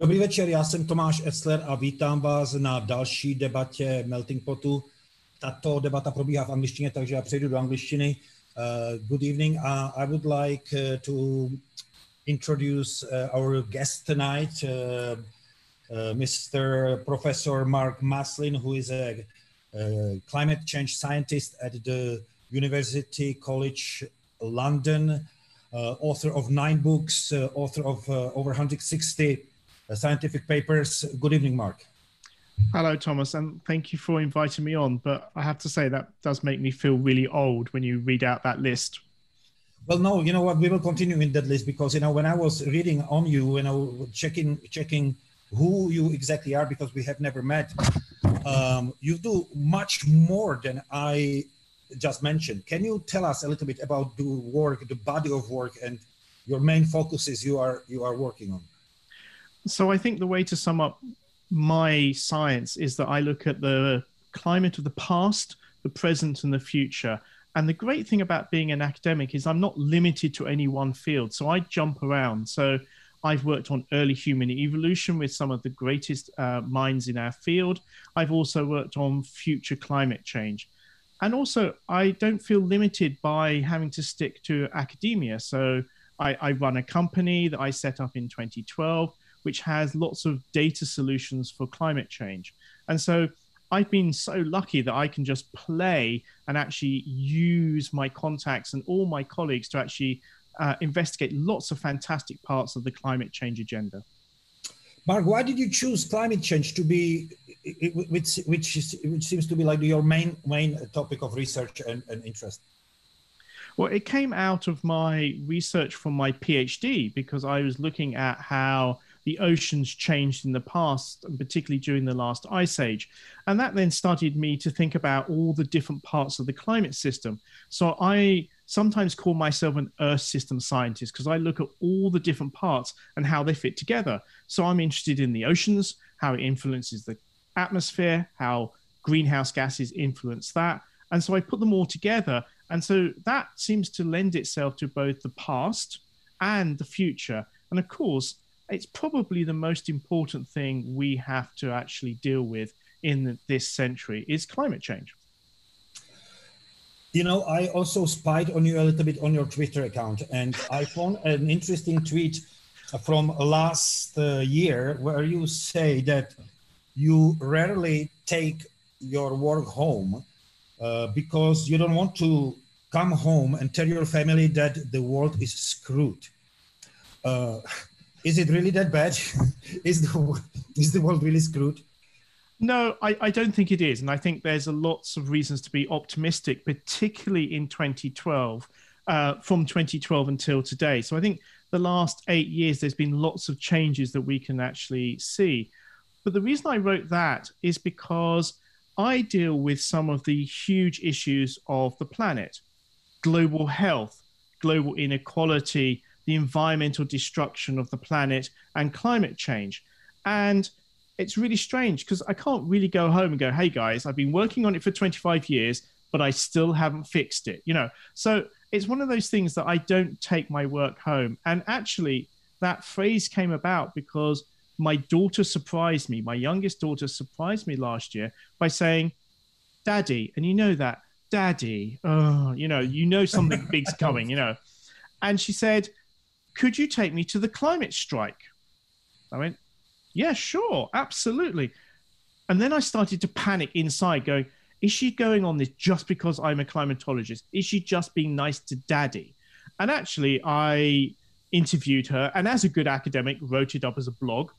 Dobrý večer, já jsem Tomáš Etzler a vítám vás na další debatě Melting Potu. Tato debata probíhá v angličtině, takže já přejdu do angličtiny. Good evening. I would like to introduce our guest tonight, Mr. Professor Mark Maslin, who is a climate change scientist at the University College London, author of 9 books, author of over 160 scientific papers. Good evening, Mark. Hello, Thomas, and thank you for inviting me on. But I have to say that does make me feel really old when you read out that list. Well, no, you know what? We will continue in that list because, you know, when I was reading on you, and I was checking who you exactly are, because we have never met, you do much more than I just mentioned. Can you tell us a little bit about the work, the body of work, and your main focuses you are working on? So I think the way to sum up my science is that I look at the climate of the past, the present, and the future. And the great thing about being an academic is I'm not limited to any one field. So I jump around. So I've worked on early human evolution with some of the greatest minds in our field. I've also worked on future climate change. And also, I don't feel limited by having to stick to academia. So I run a company that I set up in 2012, which has lots of data solutions for climate change. And so I've been so lucky that I can just play and actually use my contacts and all my colleagues to actually investigate lots of fantastic parts of the climate change agenda. Mark, why did you choose climate change to be, which seems to be like your main topic of research and interest? Well, it came out of my research from my PhD, because I was looking at how the oceans changed in the past, and particularly during the last ice age. And that then started me to think about all the different parts of the climate system. So I sometimes call myself an Earth system scientist, because I look at all the different parts and how they fit together. So I'm interested in the oceans, how it influences the atmosphere, how greenhouse gases influence that. And so I put them all together. And so that seems to lend itself to both the past and the future. And of course, it's probably the most important thing we have to actually deal with in this century is climate change. You know, I also spied on you a little bit on your Twitter account, and I found an interesting tweet from last year where you say that you rarely take your work home because you don't want to come home and tell your family that the world is screwed. Is it really that bad? Is the world really screwed? No, I don't think it is. And I think there's lots of reasons to be optimistic, particularly in 2012, from 2012 until today. So I think the last 8 years, there's been lots of changes that we can actually see. But the reason I wrote that is because I deal with some of the huge issues of the planet: global health, global inequality, the environmental destruction of the planet, and climate change. And it's really strange because I can't really go home and go, hey guys, I've been working on it for 25 years, but I still haven't fixed it, you know? So it's one of those things that I don't take my work home. And actually that phrase came about because my daughter surprised me. My youngest daughter surprised me last year by saying, Daddy, and you know that, Daddy, oh, you know something big's coming, you know? And she said, could you take me to the climate strike? I went, yeah, sure, absolutely. And then I started to panic inside going, is she going on this just because I'm a climatologist? Is she just being nice to Daddy? And actually I interviewed her, and as a good academic, wrote it up as a blog.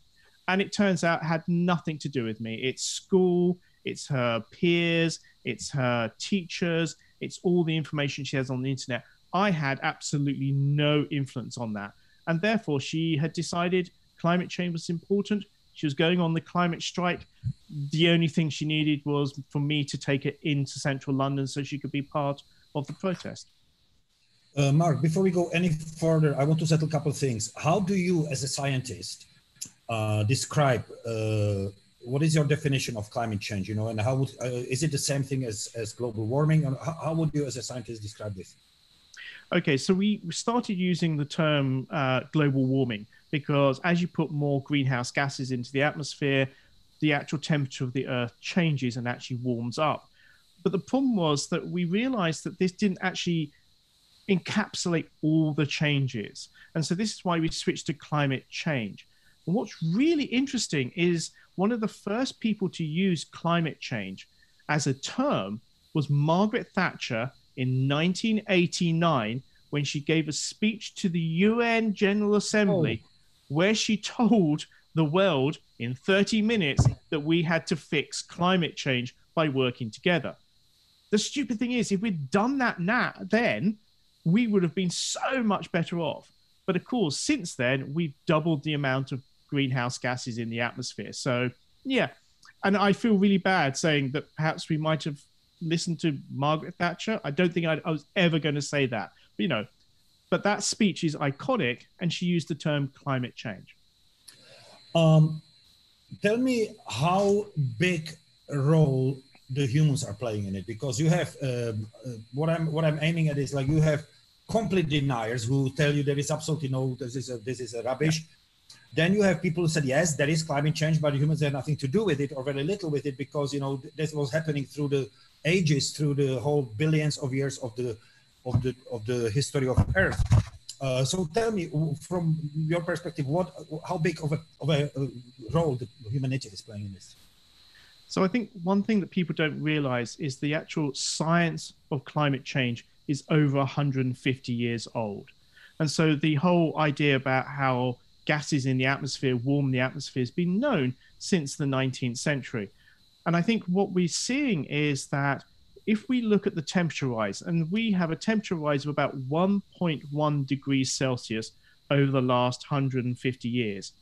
And it turns out it had nothing to do with me. It's school, it's her peers, it's her teachers, it's all the information she has on the internet. I had absolutely no influence on that. And therefore, she had decided climate change was important. She was going on the climate strike. The only thing she needed was for me to take her into central London so she could be part of the protest. Mark, before we go any further, I want to settle a couple of things. How do you, as a scientist, describe what is your definition of climate change? You know, and how would is it the same thing as global warming? How would you, as a scientist, describe this? Okay, so we started using the term global warming because as you put more greenhouse gases into the atmosphere, the actual temperature of the Earth changes and actually warms up. But the problem was that we realized that this didn't actually encapsulate all the changes. And so this is why we switched to climate change. And what's really interesting is one of the first people to use climate change as a term was Margaret Thatcher in 1989 when she gave a speech to the UN General Assembly where she told the world in 30 minutes that we had to fix climate change by working together. The stupid thing is, if we'd done that then, we would have been so much better off. But of course, since then, we've doubled the amount of greenhouse gases in the atmosphere. So, yeah. And I feel really bad saying that perhaps we might have listened to Margaret Thatcher. I don't think I was ever going to say that. But, but that speech is iconic, and she used the term climate change. Tell me how big a role the humans are playing in it, because you have what I'm aiming at is like you have complete deniers who tell you there is absolutely no this is a rubbish. Yeah. Then you have people who said yes, there is climate change, but humans have nothing to do with it or very little with it because this was happening through the ages, through the whole billions of years of the history of Earth. So tell me, from your perspective, how big of a role the humanity is playing in this? So I think one thing that people don't realize is the actual science of climate change is over 150 years old. And so the whole idea about how gases in the atmosphere warm the atmosphere has been known since the 19th century. And I think what we're seeing is that if we look at the temperature rise, and we have a temperature rise of about 1.1 degrees Celsius over the last 150 years,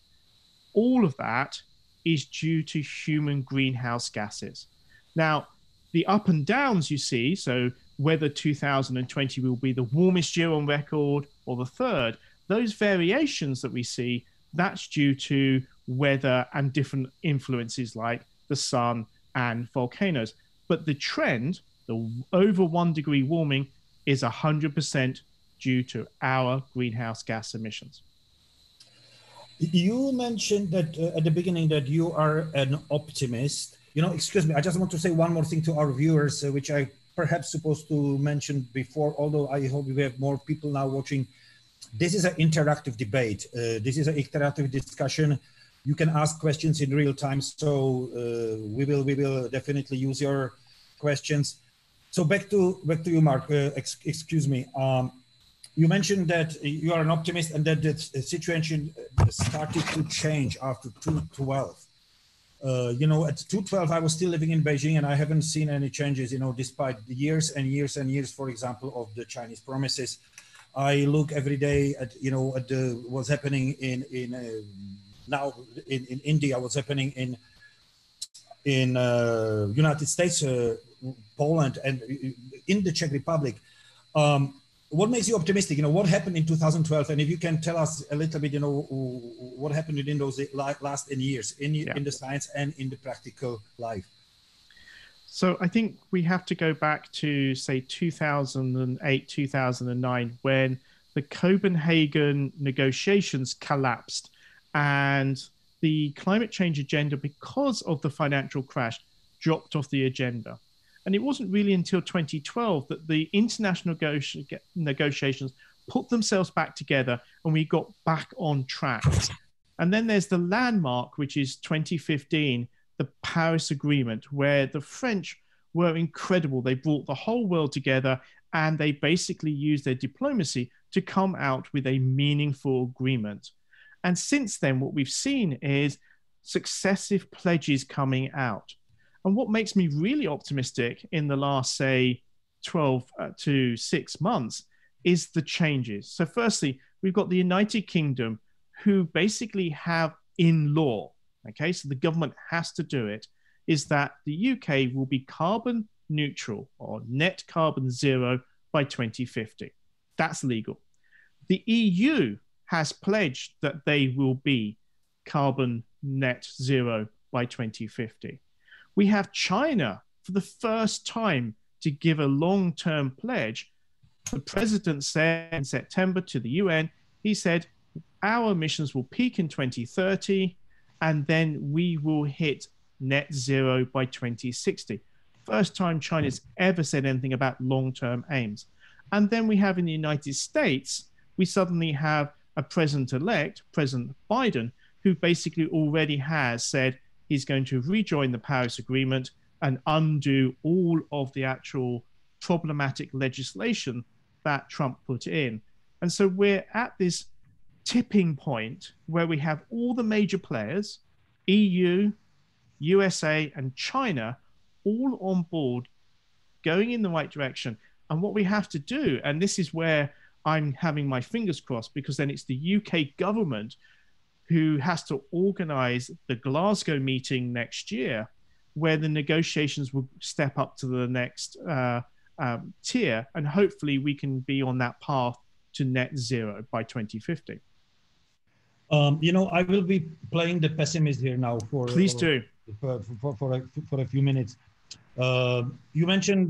all of that is due to human greenhouse gases. Now, the up and downs you see, so whether 2020 will be the warmest year on record or the third, those variations that we see, that's due to weather and different influences like the sun and volcanoes. But the trend, the over 1 degree warming, is 100% due to our greenhouse gas emissions. You mentioned that at the beginning that you are an optimist. Excuse me, I just want to say one more thing to our viewers, which I perhaps supposed to mention before, although I hope we have more people now watching. This is an interactive debate. This is an interactive discussion. You can ask questions in real time. So we will definitely use your questions. So back to you, Mark. Excuse me. You mentioned that you are an optimist and that the situation started to change after 2012. At 2012, I was still living in Beijing and I haven't seen any changes, despite the years and years and years, for example, of the Chinese promises. I look every day at, what's happening in India, what's happening in United States, Poland, and in the Czech Republic. What makes you optimistic? What happened in 2012? And if you can tell us a little bit, what happened within those last years in the science and in the practical life? So I think we have to go back to, say, 2008, 2009, when the Copenhagen negotiations collapsed and the climate change agenda, because of the financial crash, dropped off the agenda. And it wasn't really until 2012 that the international negotiations put themselves back together and we got back on track. And then there's the landmark, which is 2015, the Paris Agreement, where the French were incredible. They brought the whole world together and they basically used their diplomacy to come out with a meaningful agreement. And since then, what we've seen is successive pledges coming out. And what makes me really optimistic in the last, say, 12 to 6 months is the changes. So firstly, we've got the United Kingdom, who basically have in law, okay, so the government has to do it, is that the UK will be carbon neutral or net carbon zero by 2050. That's legal. The EU has pledged that they will be carbon net zero by 2050. We have China for the first time to give a long-term pledge The president said in September to the UN, he said, our emissions will peak in 2030, and then we will hit net zero by 2060. First time China's ever said anything about long-term aims. And then we have in the United States, we suddenly have a president-elect, President Biden, who basically already has said he's going to rejoin the Paris Agreement and undo all of the actual problematic legislation that Trump put in. And so we're at this tipping point where we have all the major players, EU, USA, and China, all on board, going in the right direction. And what we have to do, and this is where I'm having my fingers crossed, because then it's the UK government who has to organize the Glasgow meeting next year, where the negotiations will step up to the next tier, and hopefully we can be on that path to net zero by 2050. I will be playing the pessimist here now for please do for a few minutes. You mentioned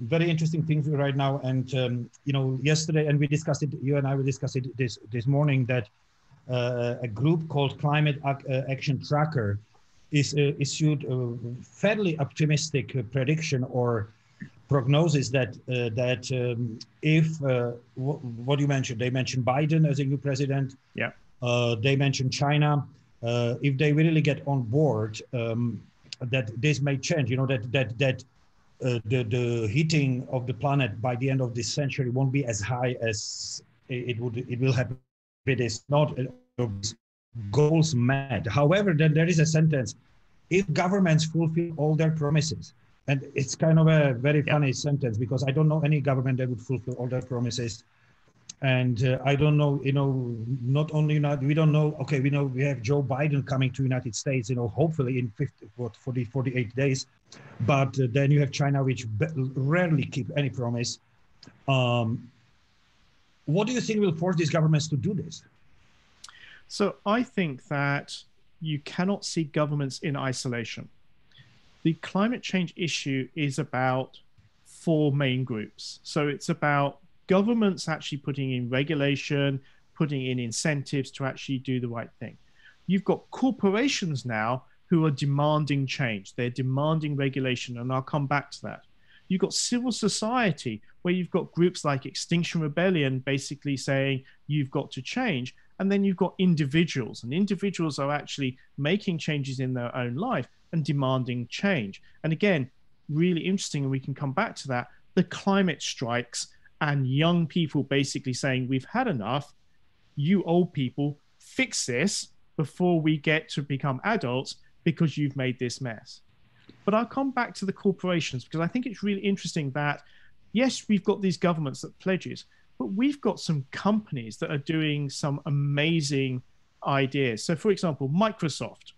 very interesting things right now, and yesterday, and we discussed it. You and I will discuss it this morning. That a group called Climate Action Tracker is issued a fairly optimistic prediction or prognosis that if what you mentioned, they mentioned Biden as a new president. Yeah. They mentioned China. If they really get on board, that this may change. That the heating of the planet by the end of this century won't be as high as it will happen. It is not goals met. However, then there is a sentence: if governments fulfill all their promises. And it's kind of a very funny sentence, because I don't know any government that would fulfill all their promises. And I don't know, not only we don't know, okay, we know we have Joe Biden coming to United States, hopefully in 48 days. But then you have China, which rarely keep any promise. What do you think will force these governments to do this? So I think that you cannot see governments in isolation. The climate change issue is about four main groups. So it's about governments actually putting in regulation, putting in incentives to actually do the right thing. You've got corporations now who are demanding change. They're demanding regulation, and I'll come back to that. You've got civil society, where you've got groups like Extinction Rebellion basically saying you've got to change. And then you've got individuals, and individuals are actually making changes in their own life and demanding change. And again, really interesting, and we can come back to that, the climate strikes and young people basically saying, we've had enough, you old people, fix this before we get to become adults, because you've made this mess. But I'll come back to the corporations, because I think it's really interesting that, yes, we've got these governments that pledges, but we've got some companies that are doing some amazing ideas. So for example, Microsoft.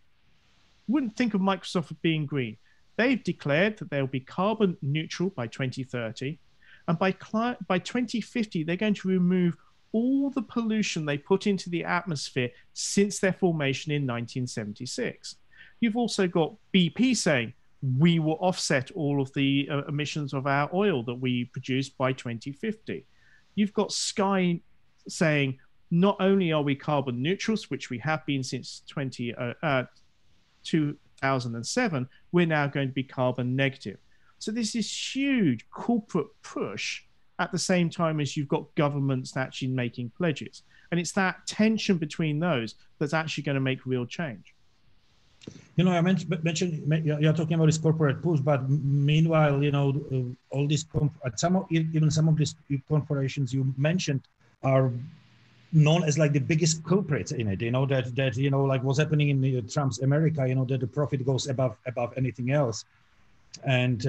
Wouldn't think of Microsoft as being green. They've declared that they'll be carbon neutral by 2030. And by 2050, they're going to remove all the pollution they put into the atmosphere since their formation in 1976. You've also got BP saying, we will offset all of the emissions of our oil that we produce by 2050. You've got Sky saying, not only are we carbon neutrals, which we have been since 2007, we're now going to be carbon negative. So there's this huge corporate push at the same time as you've got governments actually making pledges. And it's that tension between those that's actually going to make real change. I mentioned you're talking about this corporate push, but meanwhile, all these some of these corporations you mentioned are known as like the biggest culprits in it. That like what's happening in Trump's America. That the profit goes above anything else. And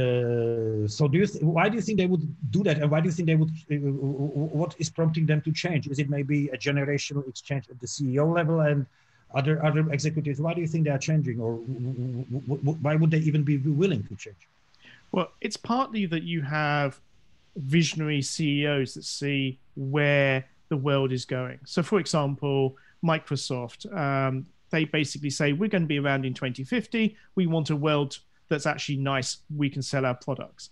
so, why do you think they would do that? And why do you think they would? What is prompting them to change? Is it maybe a generational exchange at the CEO level and other executives? Why do you think they are changing, or why would they even be willing to change? Well, it's partly that you have visionary CEOs that see where the world is going. So, for example, Microsoft, they basically say, we're going to be around in 2050. We want a world that's actually nice. We can sell our products.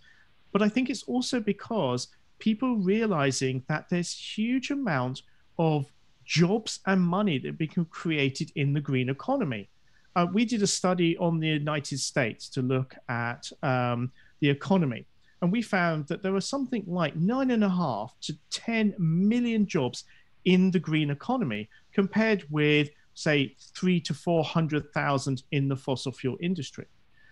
But I think it's also because people realizing that there's huge amount of jobs and money that become created in the green economy. We did a study on the United States to look at the economy, and we found that there were something like 9.5 to 10 million jobs in the green economy, compared with, say, 300,000 to 400,000 in the fossil fuel industry.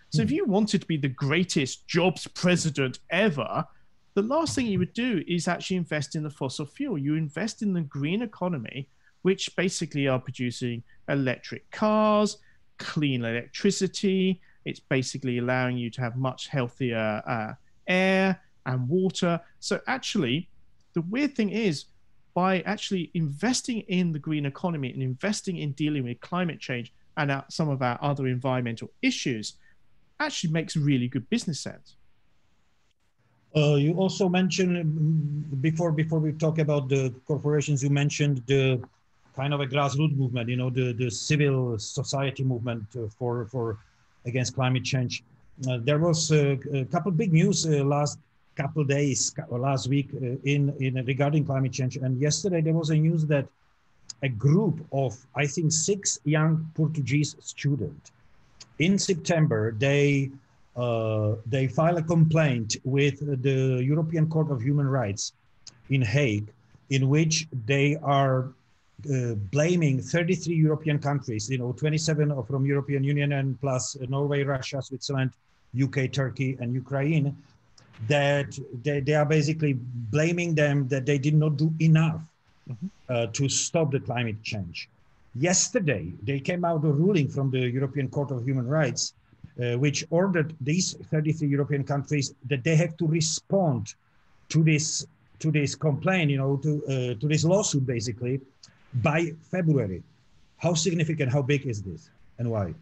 So if you wanted to be the greatest jobs president ever, the last thing you would do is actually invest in the fossil fuel. You invest in the green economy, which basically are producing electric cars, clean electricity. It's basically allowing you to have much healthier air and water. So actually, the weird thing is, by actually investing in the green economy and investing in dealing with climate change and some of our other environmental issues, actually makes really good business sense. You also mentioned before we talk about the corporations, you mentioned the kind of a grassroots movement, you know, the civil society movement for against climate change. There was a couple big news last couple days or last week in regarding climate change, and yesterday there was a news that a group of, I think, 6 young Portuguese students in September, they file a complaint with the European Court of Human Rights in Hague, in which they are blaming 33 European countries, you know, 27 from European Union and plus Norway, Russia, Switzerland, UK, Turkey, and Ukraine, that they are basically blaming them that they did not do enough to stop the climate change. Yesterday, they came out a ruling from the European Court of Human Rights, which ordered these 33 European countries that they have to respond to this complaint, you know, to this lawsuit, basically, by February. How significant, how big is this, and why?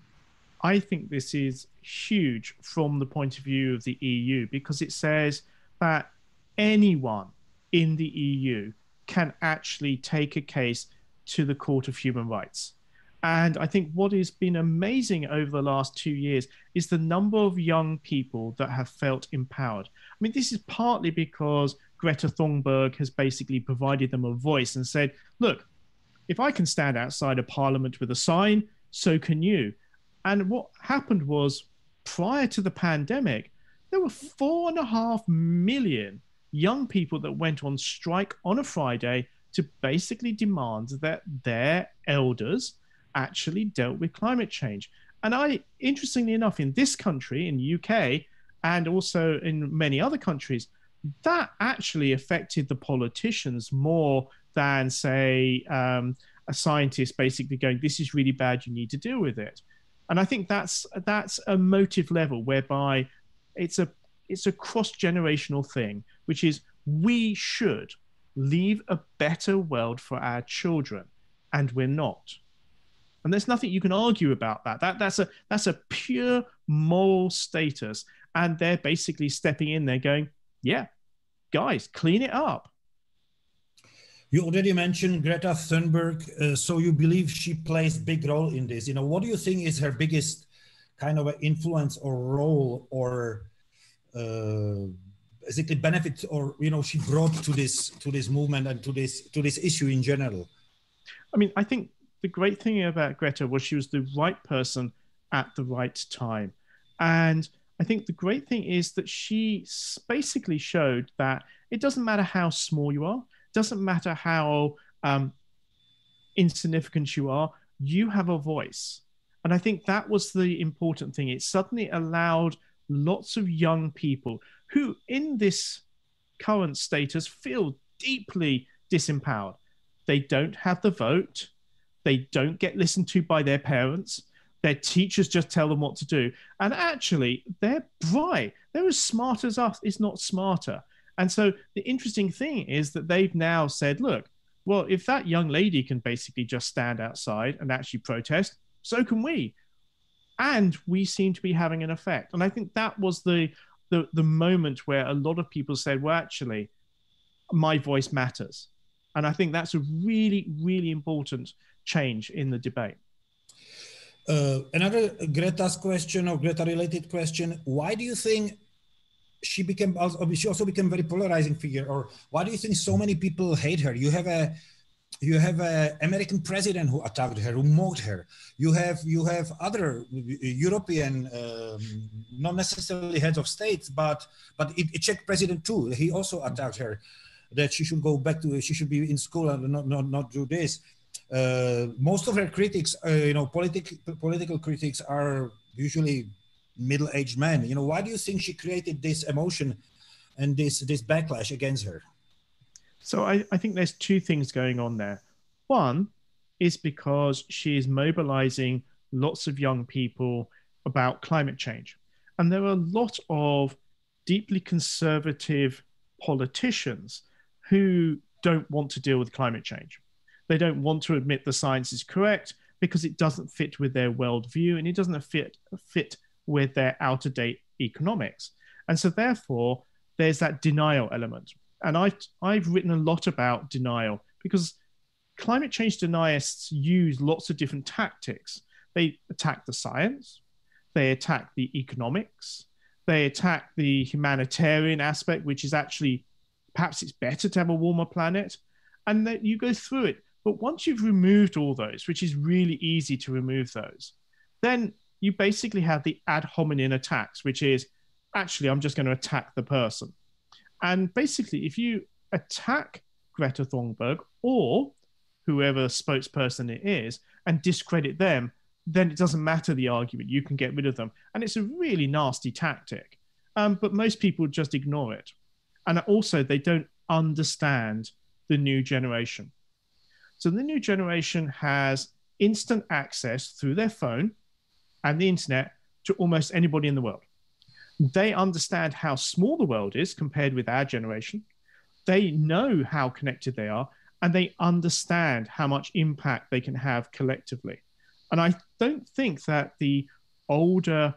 I think this is huge from the point of view of the EU, because it says that anyone in the EU can actually take a case to the Court of Human Rights. And I think what has been amazing over the last 2 years is the number of young people that have felt empowered. I mean, this is partly because Greta Thunberg has basically provided them a voice and said, look, if I can stand outside a parliament with a sign, so can you. And what happened was, prior to the pandemic, there were 4.5 million young people that went on strike on a Friday to basically demand that their elders actually dealt with climate change. And interestingly enough, in this country, in the UK, and also in many other countries, that actually affected the politicians more than, say, a scientist basically going, this is really bad, you need to deal with it. And I think that's a motive level whereby it's a cross-generational thing, which is we should leave a better world for our children, and we're not. And there's nothing you can argue about that. That's a pure moral status. And they're basically stepping in there going, yeah, guys, clean it up. You already mentioned Greta Thunberg. So you believe she plays a big role in this. You know, what do you think is her biggest kind of influence or role or basically benefit, or, you know, she brought to this movement and to this issue in general? I mean, I think the great thing about Greta was she was the right person at the right time. And I think the great thing is that she basically showed that it doesn't matter how small you are, doesn't matter how insignificant you are, you have a voice. And I think that was the important thing. It suddenly allowed lots of young people who in this current status feel deeply disempowered. They don't have the vote. They don't get listened to by their parents. Their teachers just tell them what to do. And actually, they're bright. They're as smart as us, if not smarter. And so the interesting thing is that they've now said, look, well, if that young lady can basically just stand outside and actually protest, so can we. And we seem to be having an effect. And I think that was the moment where a lot of people said, well, actually, my voice matters. And I think that's a really, really important change in the debate. Another Greta's question, or Greta-related question: why do you think she also became a very polarizing figure? Or why do you think so many people hate her? You have a American president who attacked her, who mocked her. You have other European, not necessarily heads of states, but a Czech president too. He also attacked her, that she should go back to, she should be in school and not do this. Most of her critics, political critics are usually middle-aged men. Why do you think she created this emotion and this backlash against her? So I think there's two things going on there. One is because she is mobilizing lots of young people about climate change. And there are a lot of deeply conservative politicians who don't want to deal with climate change. They don't want to admit the science is correct because it doesn't fit with their worldview and it doesn't fit with their out-of-date economics. And so therefore, there's that denial element. And I've written a lot about denial because climate change denialists use lots of different tactics. They attack the science, they attack the economics, they attack the humanitarian aspect, which is actually, perhaps it's better to have a warmer planet, and that you go through it. But once you've removed all those, which is really easy to remove those, then you basically have the ad hominem attacks, which is, actually, I'm just going to attack the person. And basically, if you attack Greta Thunberg or whoever spokesperson it is and discredit them, then it doesn't matter the argument. You can get rid of them. And it's a really nasty tactic. But most people just ignore it. And also, they don't understand the new generation. So the new generation has instant access through their phone and the internet to almost anybody in the world. They understand how small the world is compared with our generation. They know how connected they are, and they understand how much impact they can have collectively. And I don't think that the older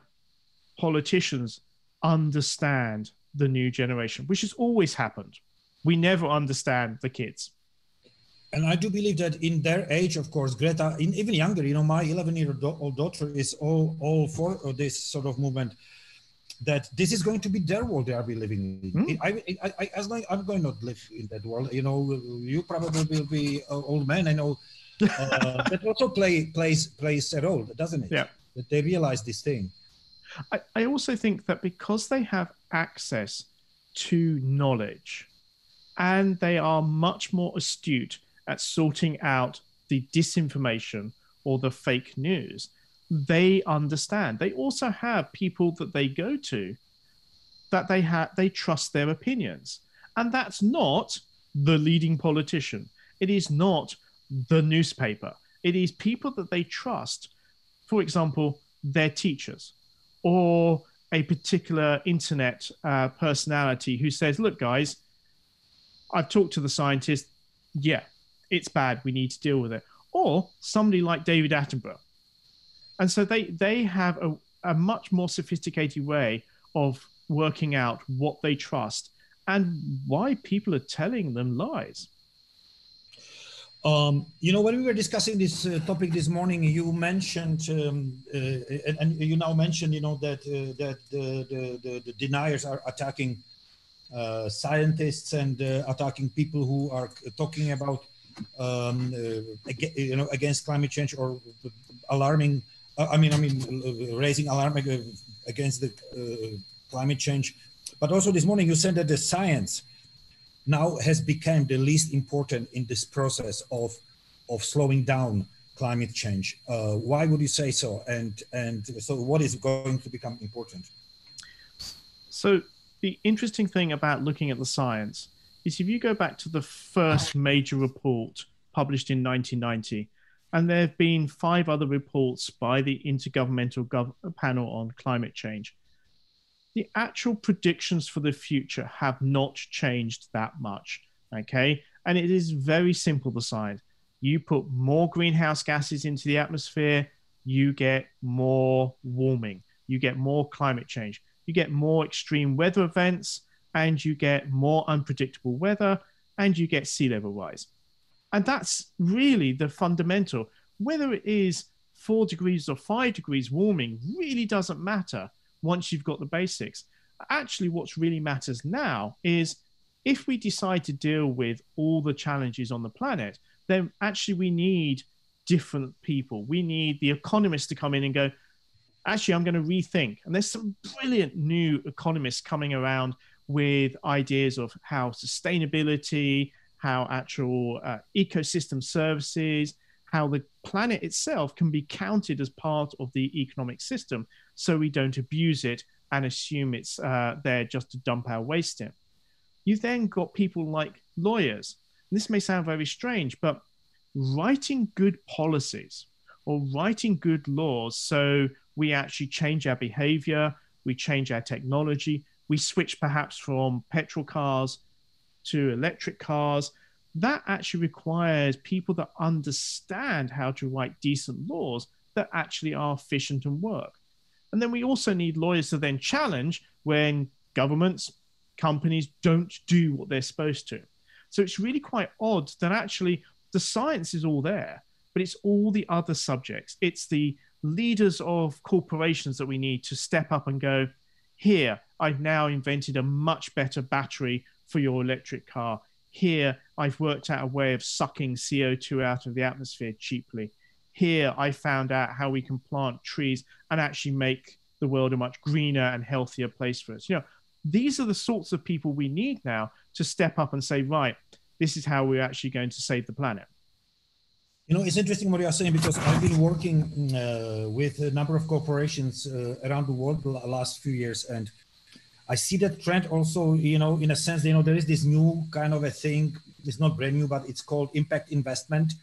politicians understand the new generation, which has always happened. We never understand the kids. And I do believe that in their age, of course, Greta, even younger, my 11-year-old daughter is all for this sort of movement, that this is going to be their world they are living in. I'm going to not live in that world. You probably will be an old man. I know that also plays a role, doesn't it? Yeah. That they realize this thing. I also think that because they have access to knowledge and they are much more astute at sorting out the disinformation or the fake news, they understand. They also have people that they go to that they trust their opinions. And that's not the leading politician. It is not the newspaper. It is people that they trust. For example, their teachers or a particular internet personality who says, look, guys, I've talked to the scientist. Yeah, it's bad. We need to deal with it. Or somebody like David Attenborough. And so they have a much more sophisticated way of working out what they trust and why people are telling them lies. When we were discussing this topic this morning, you mentioned, and you now mentioned, that the deniers are attacking scientists and attacking people who are talking about, against climate change or alarming. Raising alarm against the climate change. But also this morning you said that the science now has become the least important in this process of slowing down climate change. Why would you say so? And so what is going to become important? So the interesting thing about looking at the science is if you go back to the first major report published in 1990, and there have been 5 other reports by the Intergovernmental Panel on Climate Change, the actual predictions for the future have not changed that much, okay? And it is very simple, the science. You put more greenhouse gases into the atmosphere, you get more warming, you get more climate change, you get more extreme weather events, and you get more unpredictable weather, and you get sea level rise. And that's really the fundamental. Whether it is 4 degrees or 5 degrees warming really doesn't matter once you've got the basics. actually what's really matters now is if we decide to deal with all the challenges on the planet, then actually we need different people. We need the economists to come in and go, actually, I'm going to rethink. And there's some brilliant new economists coming around with ideas of how sustainability, how actual ecosystem services, how the planet itself can be counted as part of the economic system so we don't abuse it and assume it's there just to dump our waste in. You've then got people like lawyers. And this may sound very strange, but writing good policies or writing good laws so we actually change our behavior, we change our technology, we switch perhaps from petrol cars to electric cars. That actually requires people that understand how to write decent laws that actually are efficient and work. And then we also need lawyers to then challenge when governments, companies don't do what they're supposed to. So it's really quite odd that actually the science is all there, but it's all the other subjects. It's the leaders of corporations that we need to step up and go, here, I've now invented a much better battery for your electric car. Here, I've worked out a way of sucking CO2 out of the atmosphere cheaply. Here, I found out how we can plant trees and actually make the world a much greener and healthier place for us. You know, these are the sorts of people we need now to step up and say, right, this is how we're actually going to save the planet. You know, it's interesting what you're saying, because I've been working with a number of corporations around the world the last few years, and I see that trend also, you know, in a sense, you know, there is this new kind of a thing. It's not brand new, but it's called impact investment.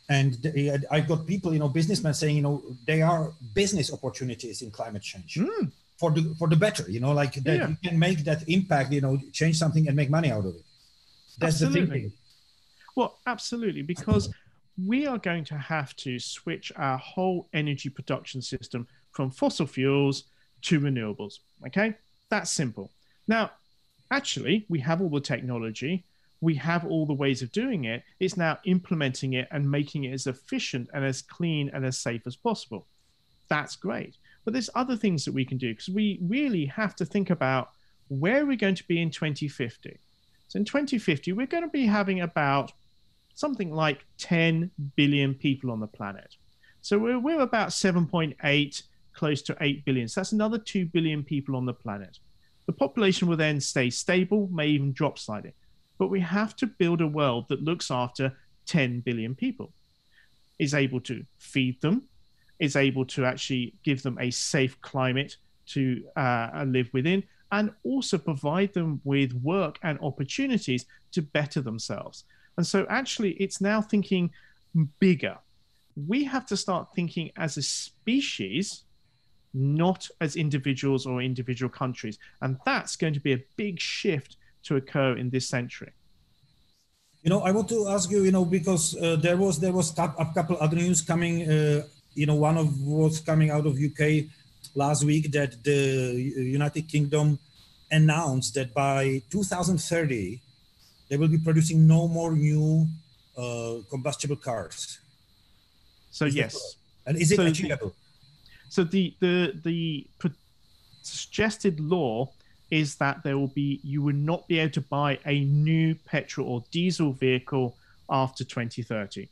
And I've got people, you know, businessmen saying, you know, there are business opportunities in climate change for the better, you know, like that you can make that impact, you know, change something and make money out of it. That's absolutely. the thinking. Well, absolutely, because we are going to have to switch our whole energy production system from fossil fuels to renewables. Okay, that's simple. Now, actually, we have all the technology. We have all the ways of doing it. It's now implementing it and making it as efficient and as clean and as safe as possible. That's great. But there's other things that we can do, because we really have to think about where we're going to be in 2050. So in 2050, we're going to be having about something like 10 billion people on the planet. So we're about 7.8, close to 8 billion. So that's another 2 billion people on the planet. The population will then stay stable, may even drop slightly. But we have to build a world that looks after 10 billion people, is able to feed them, is able to actually give them a safe climate to live within, and also provide them with work and opportunities to better themselves. And so actually it's now thinking bigger. We have to start thinking as a species, not as individuals or individual countries. And that's going to be a big shift to occur in this century. You know, I want to ask you, you know, because there was a couple other news coming, you know, one of was coming out of UK last week, that the United Kingdom announced that by 2030, they will be producing no more new combustible cars. So yes. And is it achievable? So the suggested law is that you would not be able to buy a new petrol or diesel vehicle after 2030.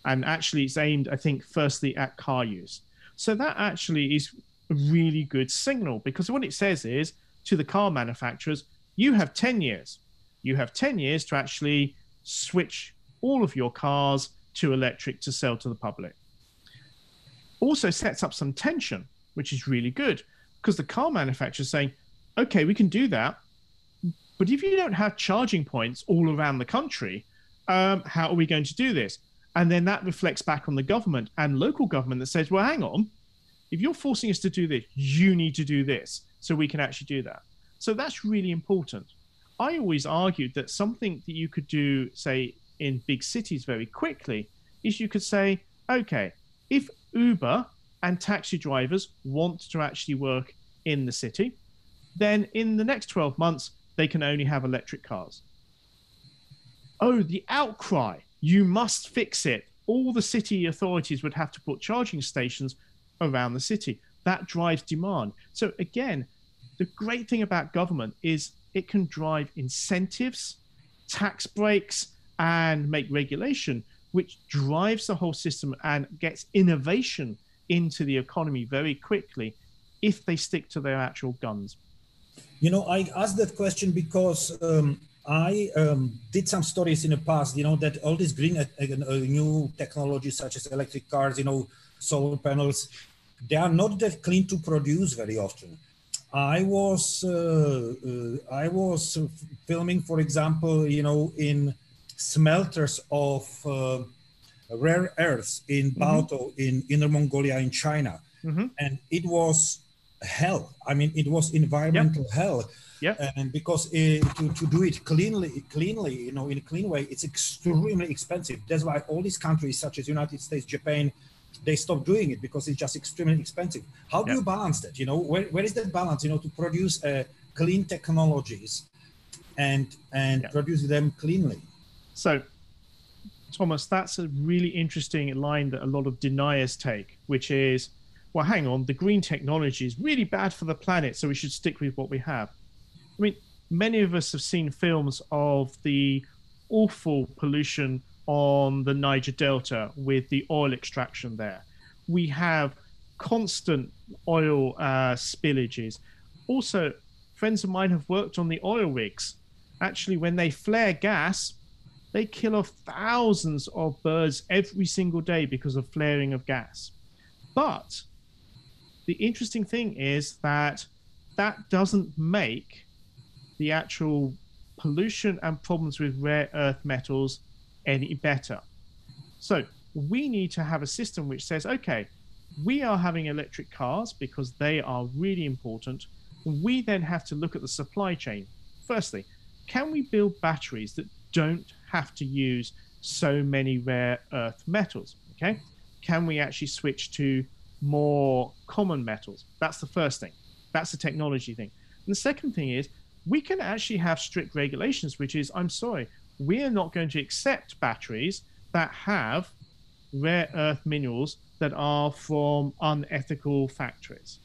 And actually it's aimed, I think, firstly at car use. So that actually is a really good signal, because what it says is to the car manufacturers, you have 10 years. You have 10 years to actually switch all of your cars to electric to sell to the public. Also sets up some tension, which is really good, because the car manufacturers saying, okay, we can do that, but if you don't have charging points all around the country, how are we going to do this? And then that reflects back on the government and local government that says, well, hang on, if you're forcing us to do this, you need to do this so we can actually do that. So that's really important. I always argued that something that you could do, say, in big cities very quickly is you could say, okay, if Uber and taxi drivers want to actually work in the city, then in the next 12 months, they can only have electric cars. Oh, the outcry, you must fix it. All the city authorities would have to put charging stations around the city. That drives demand. So again, the great thing about government is it can drive incentives, tax breaks, and make regulation, which drives the whole system and gets innovation into the economy very quickly if they stick to their actual guns. You know, I asked that question because I did some studies in the past, you know, that all these green new technologies such as electric cars, you know, solar panels, they are not that clean to produce very often. I was filming, for example, you know, in smelters of rare earths in Balto, in Inner Mongolia, in China, and it was hell. I mean, it was environmental hell. Yeah, and because to do it cleanly, you know, in a clean way, it's extremely expensive. That's why all these countries, such as United States, Japan, they stopped doing it because it's just extremely expensive. How do you balance that? You know, where is that balance? You know, to produce clean technologies and produce them cleanly. So, Thomas, that's a really interesting line that a lot of deniers take, which is, well, hang on, the green technology is really bad for the planet, so we should stick with what we have. I mean, many of us have seen films of the awful pollution on the Niger Delta with the oil extraction there. We have constant oil spillages. Also, friends of mine have worked on the oil rigs. Actually, when they flare gas, they kill off thousands of birds every single day because of flaring of gas. But the interesting thing is that that doesn't make the actual pollution and problems with rare earth metals any better. So we need to have a system which says, okay, we are having electric cars because they are really important. We then have to look at the supply chain. Firstly, can we build batteries that don't have to use so many rare earth metals? Okay, can we actually switch to more common metals? That's the first thing. That's the technology thing. And the second thing is, we can actually have strict regulations, which is, I'm sorry, we are not going to accept batteries that have rare earth minerals that are from unethical factories.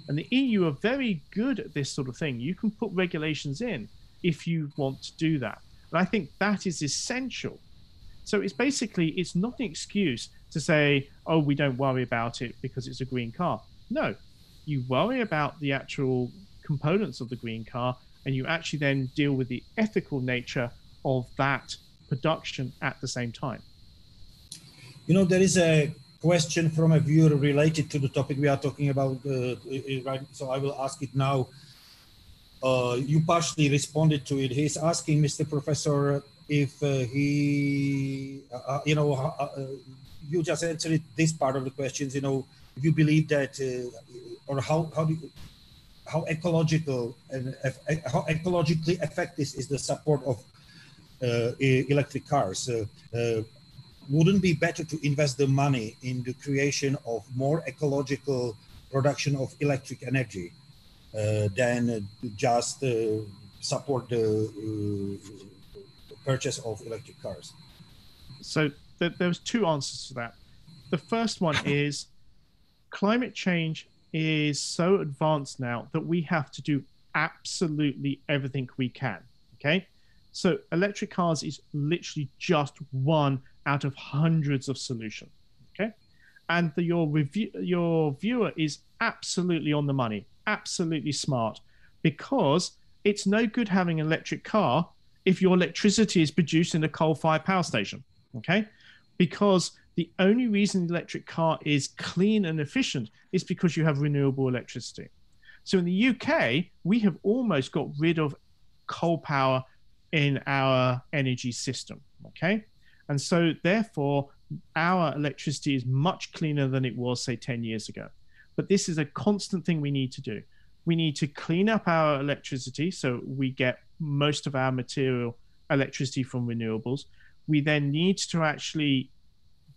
And the EU are very good at this sort of thing. You can put regulations in if you want to do that. And I think that is essential. So it's basically, it's not an excuse to say, oh, we don't worry about it because it's a green car. No, you worry about the actual components of the green car, and you actually then deal with the ethical nature of that production at the same time. You know, there is a question from a viewer related to the topic we are talking about, right? So I will ask it now. You partially responded to it. He's asking Mr. Professor if you just answered this part of the questions, you know, if you believe that, or how ecological and how ecologically effective is the support of electric cars. Wouldn't it be better to invest the money in the creation of more ecological production of electric energy than just support the purchase of electric cars? So there's two answers to that. The first one is climate change is so advanced now that we have to do absolutely everything we can. Okay, so electric cars is literally just one out of hundreds of solutions. Okay, and your viewer is absolutely on the money, absolutely smart, because it's no good having an electric car if your electricity is produced in a coal-fired power station. Okay, because the only reason the electric car is clean and efficient is because you have renewable electricity. So in the UK, we have almost got rid of coal power in our energy system, okay? And so therefore, our electricity is much cleaner than it was, say, 10 years ago. But this is a constant thing we need to do. We need to clean up our electricity so we get most of our material electricity from renewables. We then need to actually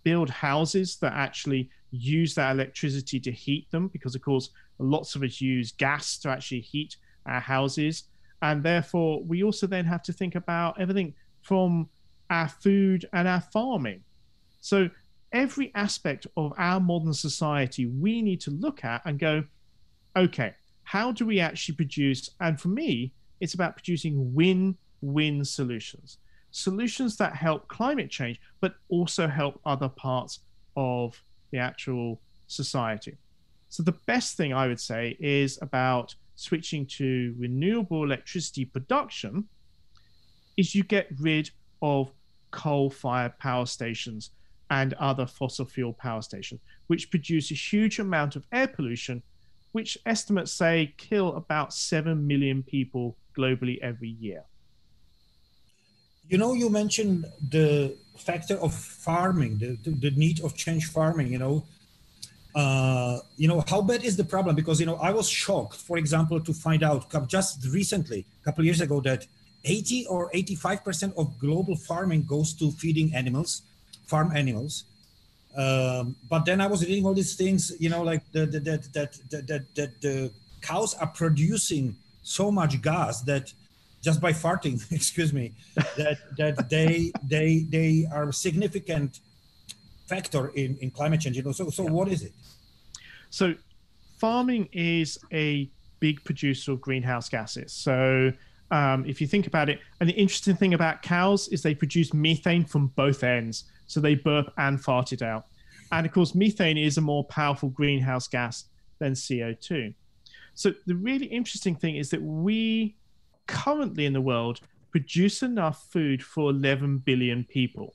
build houses that actually use that electricity to heat them, because of course lots of us use gas to actually heat our houses. And therefore we also then have to think about everything from our food and our farming. So every aspect of our modern society we need to look at and go, okay, how do we actually produce? And for me, it's about producing win-win solutions that help climate change, but also help other parts of the actual society. So the best thing I would say is about switching to renewable electricity production is you get rid of coal-fired power stations and other fossil fuel power stations, which produce a huge amount of air pollution, which estimates say kill about 7 million people globally every year. You know, you mentioned the factor of farming, the need of change farming, how bad is the problem? Because, I was shocked, for example, to find out just recently, a couple of years ago, that 80 or 85% of global farming goes to feeding animals, farm animals. But then I was reading all these things, like that the cows are producing so much gas that just by farting, excuse me, that they are a significant factor in climate change. So what is it? So farming is a big producer of greenhouse gases. So if you think about it, and the interesting thing about cows is they produce methane from both ends. So they burp and fart it out. And of course, methane is a more powerful greenhouse gas than CO2. So the really interesting thing is that we currently in the world produce enough food for 11 billion people,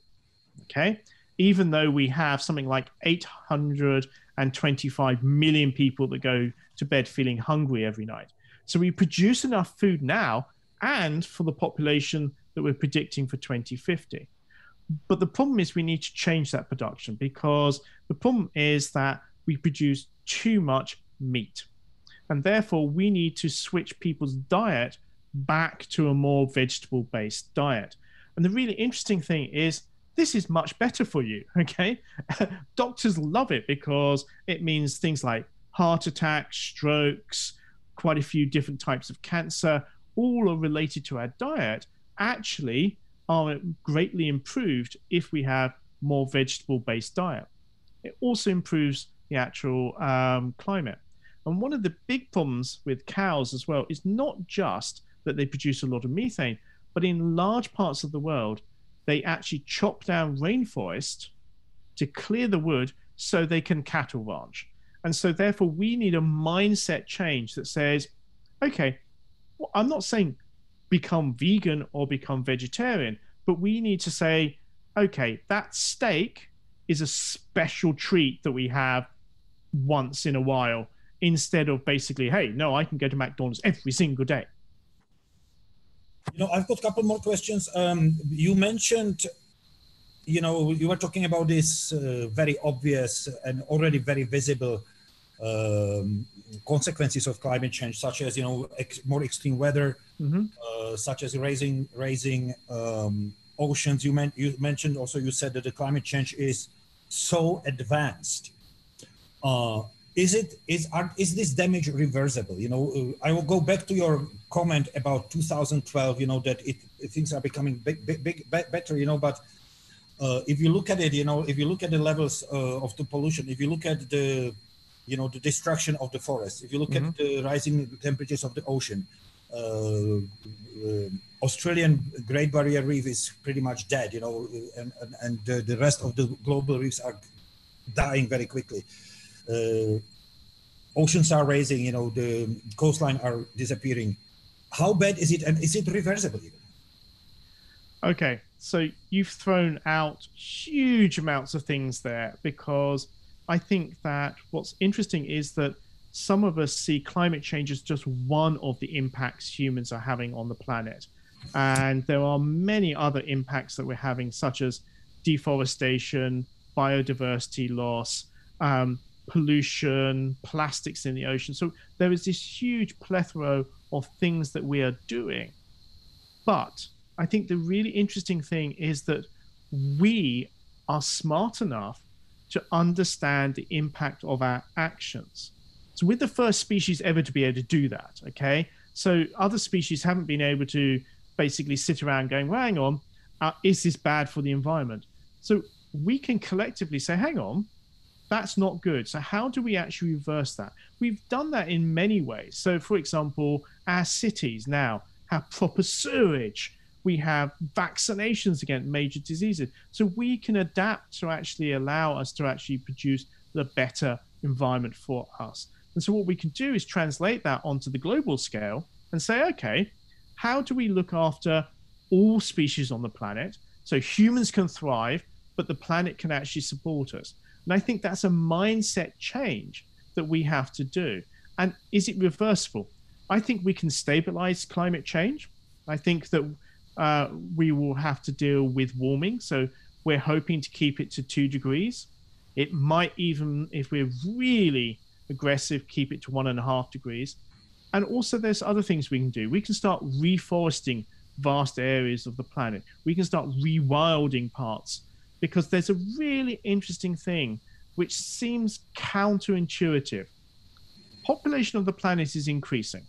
okay? Even though we have something like 825 million people that go to bed feeling hungry every night. So we produce enough food now and for the population that we're predicting for 2050. But the problem is we need to change that production, because the problem is that we produce too much meat. And therefore, we need to switch people's diet back to a more vegetable-based diet. And the really interesting thing is this is much better for you, okay? Doctors love it because it means things like heart attacks, strokes, quite a few different types of cancer, all are related to our diet, actually are greatly improved if we have more vegetable-based diet. It also improves the actual climate. And one of the big problems with cows as well is not just that they produce a lot of methane, but in large parts of the world, they actually chop down rainforest to clear the wood so they can cattle ranch. And so therefore we need a mindset change that says, okay, well, I'm not saying become vegan or become vegetarian, but we need to say, okay, that steak is a special treat that we have once in a while, instead of basically, hey, no, I can go to McDonald's every single day. I've got a couple more questions. You mentioned, you were talking about this very obvious and already very visible consequences of climate change, such as, more extreme weather, such as raising oceans. You mentioned also, you said that the climate change is so advanced. Is this damage reversible? I will go back to your comment about 2012. That things are becoming better. But if you look at it, if you look at the levels of the pollution, if you look at the destruction of the forest, if you look at the rising temperatures of the ocean, Australian Great Barrier Reef is pretty much dead. And the rest of the global reefs are dying very quickly. Oceans are rising, the coastline are disappearing. How bad is it, and is it reversible even? Okay, so you've thrown out huge amounts of things there, because I think that what's interesting is that some of us see climate change as just one of the impacts humans are having on the planet. And there are many other impacts that we're having, such as deforestation, biodiversity loss, pollution, plastics in the ocean. So there is this huge plethora of things that we are doing. But I think the really interesting thing is that we are smart enough to understand the impact of our actions. So we're the first species ever to be able to do that, okay? So other species haven't been able to basically sit around going, well, hang on, is this bad for the environment? So we can collectively say, hang on, That's not good. So how do we actually reverse that? We've done that in many ways. So, for example, our cities now have proper sewage. We have vaccinations against major diseases. So we can adapt to actually allow us to actually produce the better environment for us. And so what we can do is translate that onto the global scale and say, okay, how do we look after all species on the planet so humans can thrive, but the planet can actually support us? And I think that's a mindset change that we have to do. And is it reversible? I think we can stabilize climate change. I think that we will have to deal with warming. So we're hoping to keep it to 2 degrees. It might even, if we're really aggressive, keep it to 1.5 degrees. And also there's other things we can do. We can start reforesting vast areas of the planet. We can start rewilding parts, because there's a really interesting thing which seems counterintuitive. Population of the planet is increasing,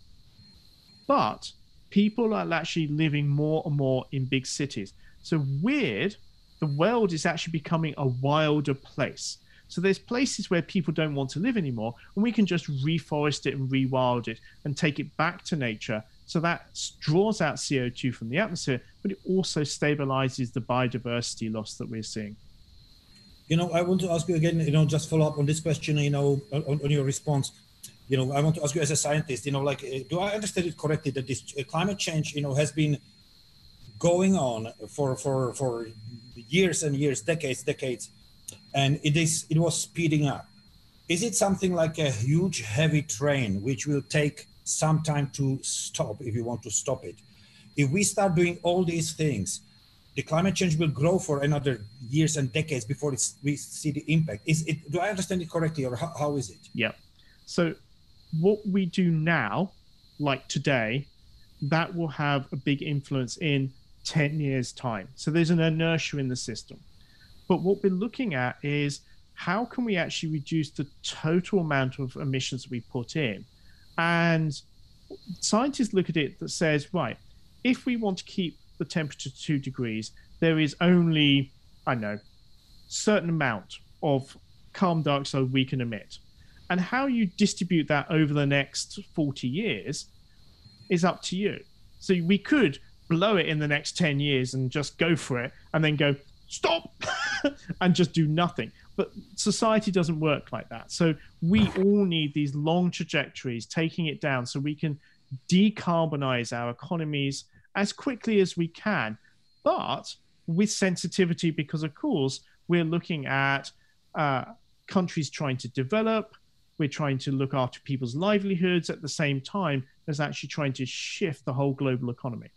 but people are actually living more and more in big cities. So weird, the world is actually becoming a wilder place. So there's places where people don't want to live anymore, and we can just reforest it and rewild it and take it back to nature. So that draws out CO2 from the atmosphere, but it also stabilizes the biodiversity loss that we're seeing. I want to ask you again, just follow up on this question, on your response. I want to ask you as a scientist, do I understand it correctly that this climate change, has been going on for years and years, decades, and it was speeding up? Is it something like a huge, heavy train, which will take some time to stop if you want to stop it? If we start doing all these things, the climate change will grow for another years and decades before we see the impact. Do I understand it correctly, or how is it? Yeah. So what we do now, like today, that will have a big influence in 10 years' time. So there's an inertia in the system. But what we're looking at is how can we actually reduce the total amount of emissions we put in? And scientists look at it that says, right, if we want to keep the temperature 2 degrees, there is only, certain amount of carbon dioxide we can emit. And how you distribute that over the next 40 years is up to you. So we could blow it in the next 10 years and just go for it and then go, stop, and just do nothing. But society doesn't work like that. So we all need these long trajectories, taking it down so we can decarbonize our economies as quickly as we can, but with sensitivity, because of course we're looking at countries trying to develop, we're trying to look after people's livelihoods at the same time as actually trying to shift the whole global economy.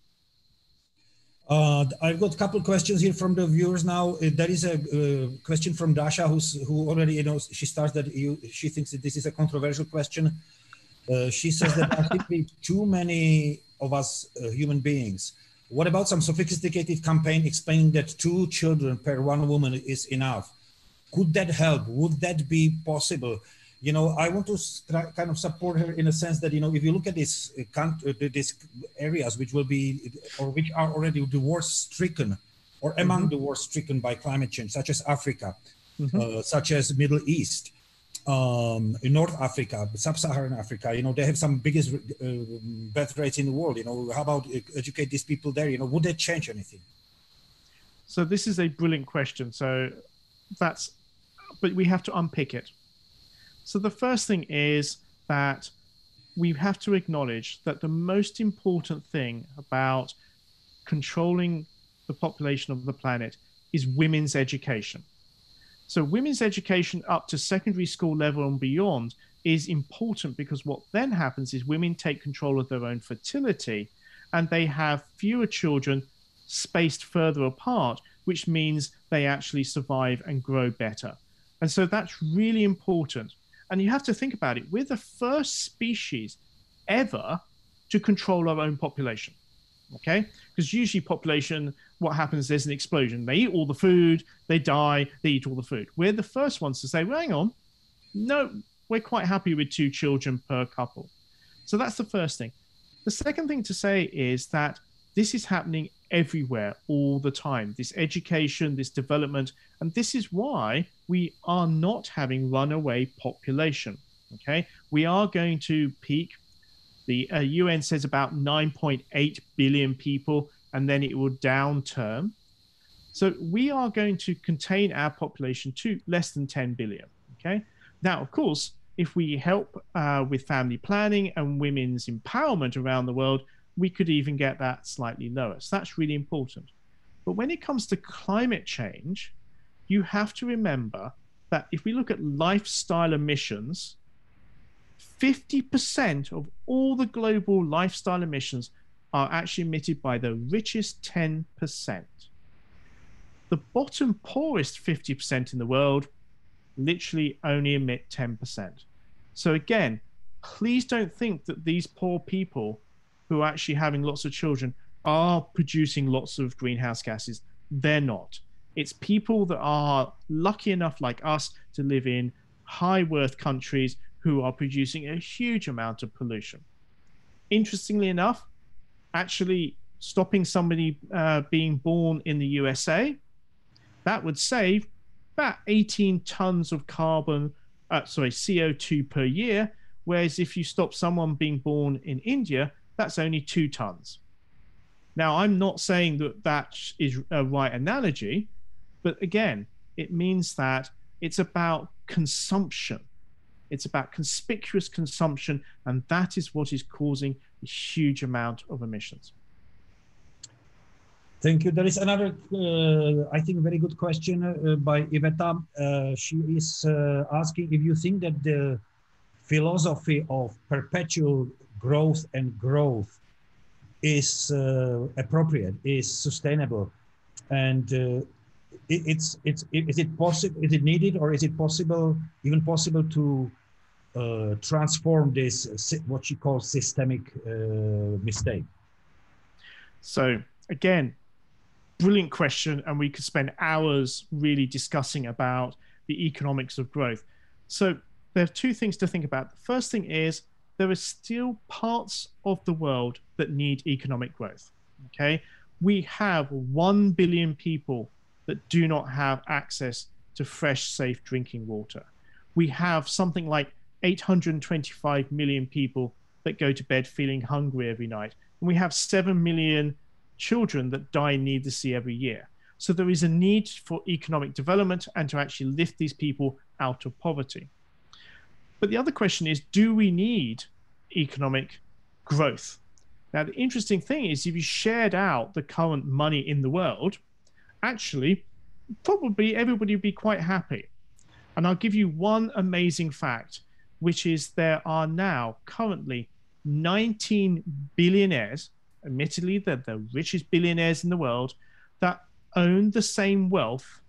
I've got a couple of questions here from the viewers now. There is a question from Dasha, who already, she starts that she thinks that this is a controversial question. She says that there are simply too many of us human beings. What about some sophisticated campaign explaining that 2 children per 1 woman is enough? Could that help? Would that be possible? I want to kind of support her in a sense that, if you look at these areas which will be, or which are already the worst stricken, or among the worst stricken by climate change, such as Africa, such as Middle East, in North Africa, Sub-Saharan Africa, they have some biggest birth rates in the world. How about educate these people there? Would that change anything? So this is a brilliant question. So but we have to unpick it. So the first thing is that we have to acknowledge that the most important thing about controlling the population of the planet is women's education. So women's education up to secondary school level and beyond is important, because what then happens is women take control of their own fertility and they have fewer children spaced further apart, which means they actually survive and grow better. And so that's really important. And you have to think about it. We're the first species ever to control our own population, okay? Because usually population, what happens, there's an explosion. They eat all the food, they die, they eat all the food. We're the first ones to say, well, hang on, no, we're quite happy with 2 children per couple. So that's the first thing. The second thing to say is that this is happening everywhere all the time. This education, this development, and this is why we are not having runaway population. Okay, we are going to peak. The UN says about 9.8 billion people, and then it will downturn. So we are going to contain our population to less than 10 billion. Okay. Now, of course, if we help with family planning and women's empowerment around the world, we could even get that slightly lower. So that's really important. But when it comes to climate change, you have to remember that if we look at lifestyle emissions, 50% of all the global lifestyle emissions are actually emitted by the richest 10%. The bottom poorest 50% in the world literally only emit 10%. So again, please don't think that these poor people who are actually having lots of children are producing lots of greenhouse gases. They're not. It's people that are lucky enough like us to live in high worth countries who are producing a huge amount of pollution. Interestingly enough, actually stopping somebody being born in the USA, that would save about 18 tons of CO2 per year, whereas if you stop someone being born in India, that's only 2 tons. Now, I'm not saying that that is a right analogy, but again, it means that it's about consumption. It's about conspicuous consumption, and that is what is causing a huge amount of emissions. Thank you. There is another, I think, very good question by Iveta. She is asking if you think that the philosophy of perpetual growth and growth is appropriate, is sustainable, and is it possible? Is it needed, or is it possible, even possible, to transform this what she calls systemic mistake? So again, brilliant question, and we could spend hours really discussing about the economics of growth. So there are 2 things to think about. The first thing is there are still parts of the world that need economic growth. Okay, we have 1 billion people that do not have access to fresh, safe drinking water. We have something like 825 million people that go to bed feeling hungry every night. And we have 7 million children that die needlessly every year. So there is a need for economic development and to actually lift these people out of poverty. But the other question is, do we need economic growth? Now, the interesting thing is, if you shared out the current money in the world, actually, probably everybody would be quite happy. And I'll give you one amazing fact, which is there are now currently 19 billionaires, admittedly they're the richest billionaires in the world, that own the same wealth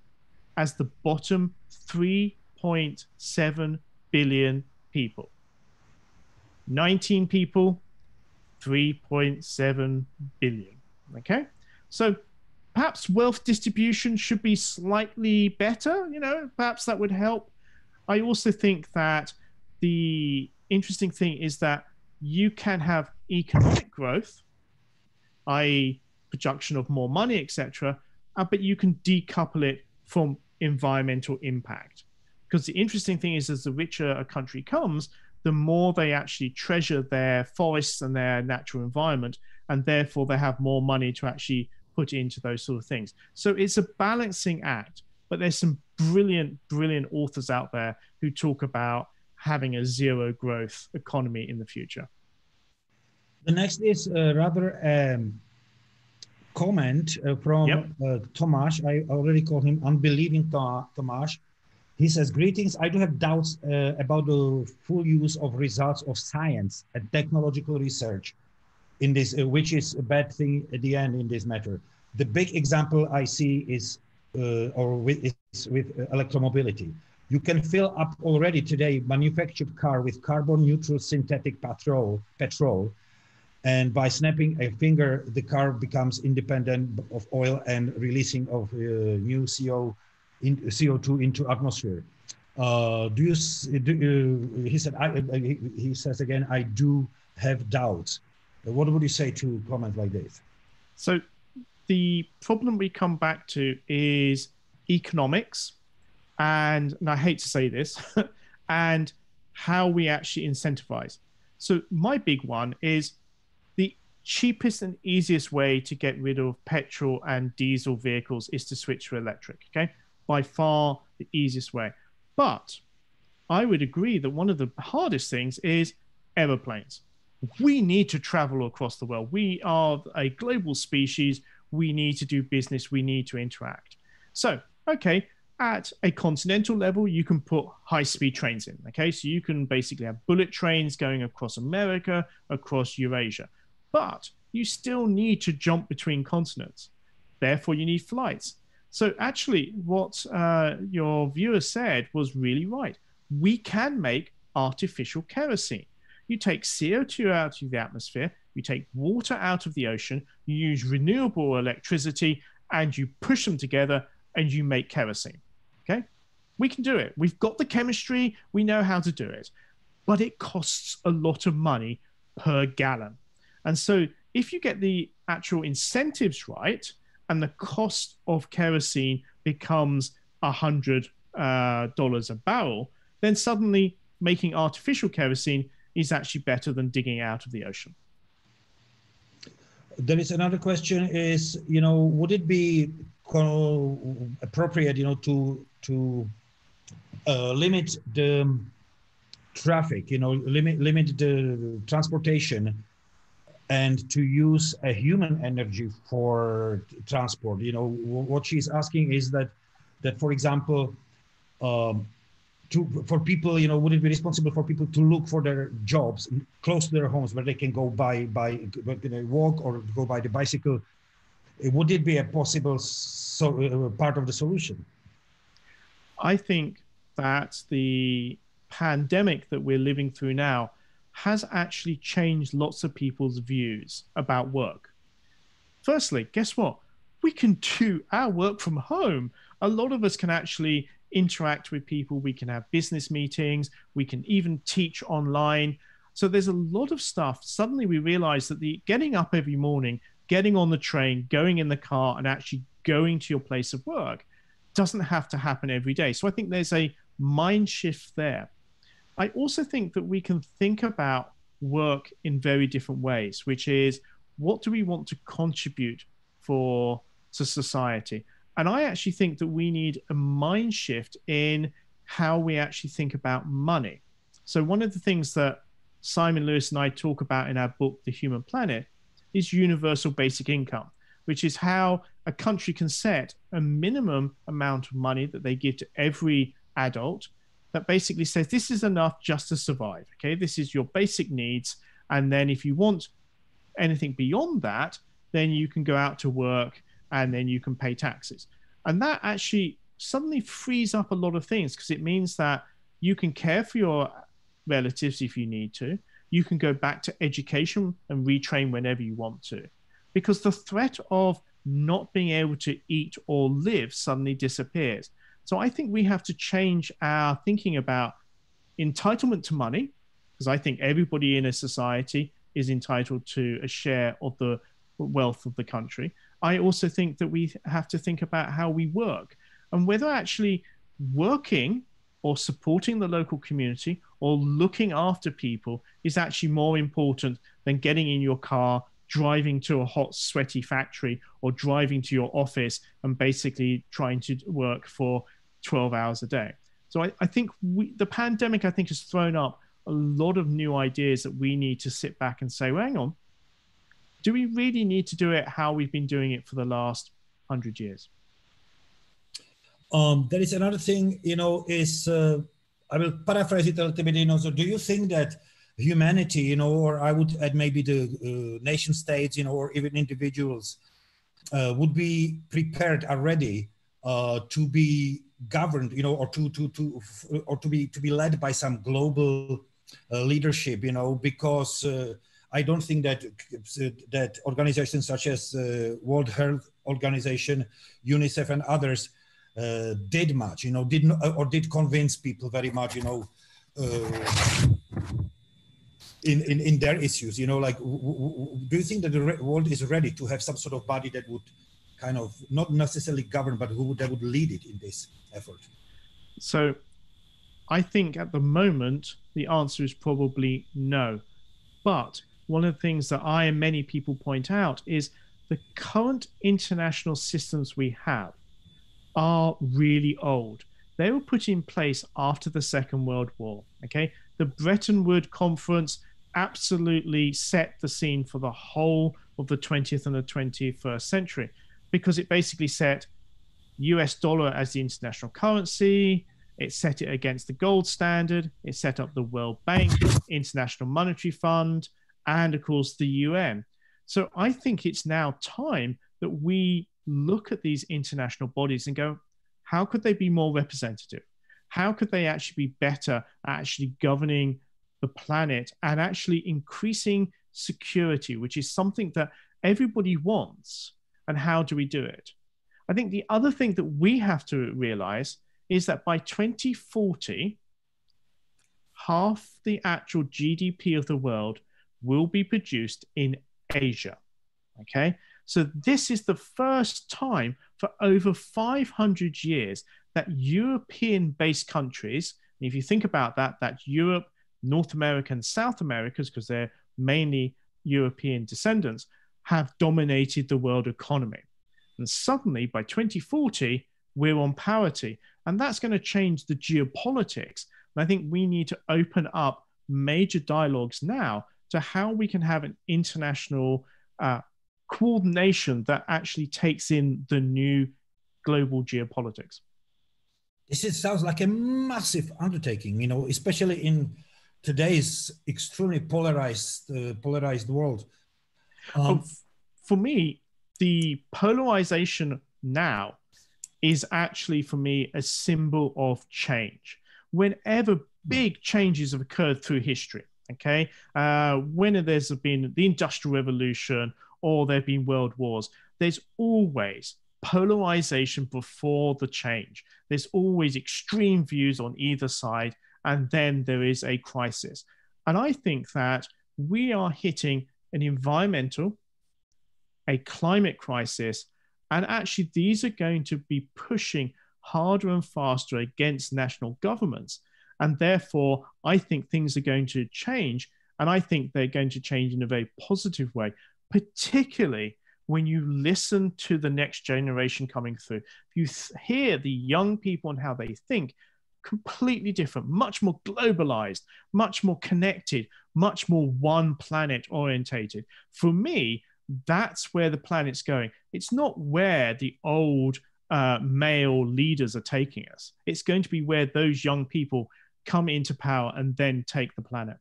as the bottom 3.7 billion people. 19 people, 3.7 billion. Okay, so perhaps wealth distribution should be slightly better, perhaps that would help. I also think that the interesting thing is that you can have economic growth, i.e. production of more money, etc., but you can decouple it from environmental impact. Because the interesting thing is, as the richer a country comes, the more they actually treasure their forests and their natural environment, and therefore they have more money to actually put into those sort of things. So it's a balancing act, but there's some brilliant, brilliant authors out there who talk about having a zero growth economy in the future. The next is rather comment from Tomáš. I already called him Unbelieving Tomáš. He says, greetings. I do have doubts about the full use of results of science and technological research in this, which is a bad thing at the end in this matter. The big example I see is with electromobility. You can fill up already today manufactured car with carbon neutral synthetic petrol, and by snapping a finger, the car becomes independent of oil and releasing of new CO2 into atmosphere. He said, he says again, I do have doubts. What would you say to comment like this? So the problem we come back to is economics, and I hate to say this, and how we actually incentivize. So my big one is the cheapest and easiest way to get rid of petrol and diesel vehicles is to switch to electric, okay? By far the easiest way. But I would agree that one of the hardest things is aeroplanes. We need to travel across the world. We are a global species. We need to do business. We need to interact. So, okay, at a continental level, you can put high-speed trains in, okay? So you can basically have bullet trains going across America, across Eurasia. But you still need to jump between continents. Therefore, you need flights. So actually, what your viewer said was really right. We can make artificial kerosene. You take CO2 out of the atmosphere, you take water out of the ocean, you use renewable electricity, and you push them together, and you make kerosene, okay? We can do it. We've got the chemistry. We know how to do it. But it costs a lot of money per gallon. And so if you get the actual incentives right, and the cost of kerosene becomes $100 a barrel, then suddenly making artificial kerosene is actually better than digging out of the ocean. There is another question is, you know, would it be appropriate, you know, to limit the traffic, you know, limit the transportation and to use a human energy for transport? You know, what she's asking is that for example, for people, you know, would it be responsible for people to look for their jobs close to their homes where they can go by walk or go by the bicycle? Would it be a possible part of the solution? I think that the pandemic that we're living through now has actually changed lots of people's views about work. Firstly, guess what? We can do our work from home. A lot of us can actually interact with people. We can have business meetings. We can even teach online. So there's a lot of stuff. Suddenly we realize that the getting up every morning, getting on the train, going in the car, and actually going to your place of work doesn't have to happen every day. So I think there's a mind shift there. I also think that we can think about work in very different ways, which is, what do we want to contribute to society? And I actually think that we need a mind shift in how we actually think about money. So one of the things that Simon Lewis and I talk about in our book, The Human Planet, is universal basic income, which is how a country can set a minimum amount of money that they give to every adult that basically says this is enough just to survive, okay? This is your basic needs. And then if you want anything beyond that, then you can go out to work and then you can pay taxes. And that actually suddenly frees up a lot of things, because it means that you can care for your relatives if you need to. You can go back to education and retrain whenever you want to, because the threat of not being able to eat or live suddenly disappears. So I think we have to change our thinking about entitlement to money, because I think everybody in a society is entitled to a share of the wealth of the country. I also think that we have to think about how we work, and whether actually working or supporting the local community or looking after people is actually more important than getting in your car, driving to a hot, sweaty factory, or driving to your office and basically trying to work for 12 hours a day. So I think the pandemic, I think, has thrown up a lot of new ideas that we need to sit back and say, well, hang on, do we really need to do it how we've been doing it for the last 100 years? There is another thing, you know, is, I will paraphrase it a little bit, you know, so do you think that humanity, you know, or I would add maybe the nation states, you know, or even individuals would be prepared already to be governed, you know, or to be led by some global leadership, you know, because I don't think that organizations such as World Health Organization, UNICEF, and others did much, you know, did convince people very much, you know, in their issues, you know, like, do you think that the world is ready to have some sort of body that would kind of not necessarily govern, but they would lead it in this effort? So I think at the moment, the answer is probably no. But one of the things that I and many people point out is the current international systems we have are really old. They were put in place after the Second World War, okay? The Bretton Woods Conference absolutely set the scene for the whole of the 20th and the 21st century, because it basically set US dollar as the international currency, it set it against the gold standard, it set up the World Bank, International Monetary Fund, and of course the UN. So I think it's now time that we look at these international bodies and go, how could they be more representative? How could they actually be better at actually governing the planet and actually increasing security, which is something that everybody wants? And how do we do it? I think the other thing that we have to realize is that by 2040, half the actual GDP of the world will be produced in Asia, okay? So this is the first time for over 500 years that European-based countries, and if you think about that, that's Europe, North America, and South America, because they're mainly European descendants, have dominated the world economy. And suddenly, by 2040, we're on parity. And that's going to change the geopolitics. And I think we need to open up major dialogues now to how we can have an international coordination that actually takes in the new global geopolitics. Sounds like a massive undertaking, you know, especially in today's extremely polarized world. For me, the polarization now is actually, for me, a symbol of change. Whenever big changes have occurred through history, okay, when there's been the Industrial Revolution or there have been world wars, there's always polarization before the change. There's always extreme views on either side, and then there is a crisis. And I think that we are hitting an environmental, a climate crisis, and actually these are going to be pushing harder and faster against national governments. And therefore, I think things are going to change, and I think they're going to change in a very positive way, particularly when you listen to the next generation coming through. If you hear the young people and how they think, completely different, much more globalized, much more connected, much more one planet orientated. For me, that's where the planet's going. It's not where the old male leaders are taking us. It's going to be where those young people come into power and then take the planet.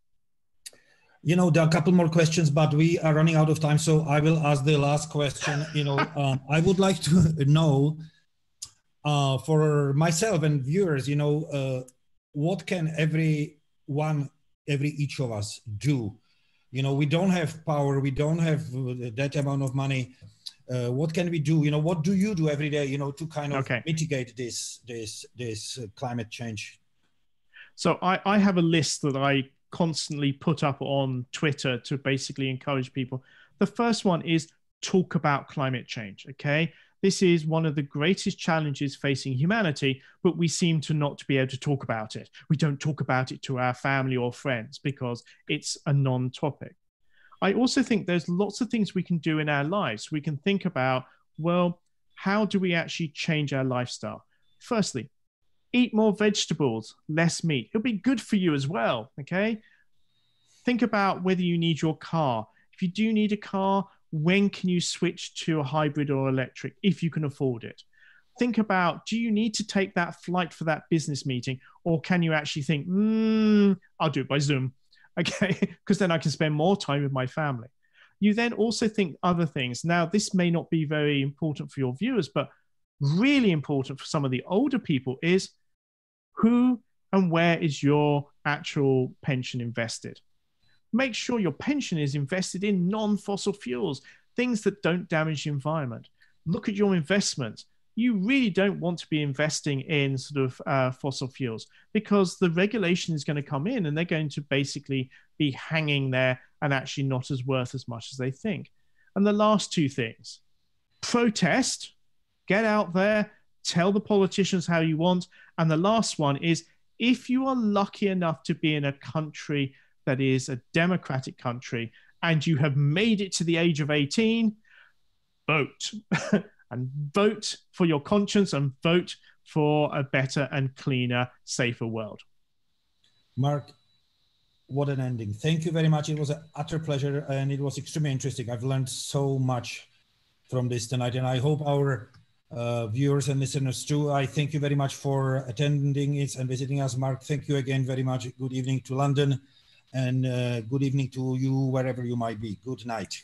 You know, there are a couple more questions, but we are running out of time. So I will ask the last question. You know, I would like to know for myself and viewers, you know, what can each of us do? You know, we don't have power. We don't have that amount of money. What can we do? You know, what do you do every day, you know, to kind of mitigate this climate change? So I have a list that I constantly put up on Twitter to basically encourage people. The first one is talk about climate change, okay? This is one of the greatest challenges facing humanity, but we seem to not be able to talk about it. We don't talk about it to our family or friends because it's a non-topic. I also think there's lots of things we can do in our lives. We can think about, well, how do we actually change our lifestyle? Firstly, eat more vegetables, less meat. It'll be good for you as well, okay? Think about whether you need your car. If you do need a car, when can you switch to a hybrid or electric if you can afford it? Think about, do you need to take that flight for that business meeting, or can you actually think, I'll do it by Zoom, okay? Because then I can spend more time with my family. You then also think other things. Now, this may not be very important for your viewers, but really important for some of the older people is, who and where is your actual pension invested? Make sure your pension is invested in non-fossil fuels, things that don't damage the environment. Look at your investments. You really don't want to be investing in sort of fossil fuels, because the regulation is going to come in and they're going to basically be hanging there and actually not as worth as much as they think. And the last two things, protest, get out there, tell the politicians how you want. And the last one is, if you are lucky enough to be in a country that is a democratic country and you have made it to the age of 18, vote. And vote for your conscience and vote for a better and cleaner, safer world. Mark, what an ending. Thank you very much. It was an utter pleasure and it was extremely interesting. I've learned so much from this tonight and I hope our viewers and listeners too. I thank you very much for attending it and visiting us. Mark, thank you again very much. Good evening to London and good evening to you wherever you might be. Good night.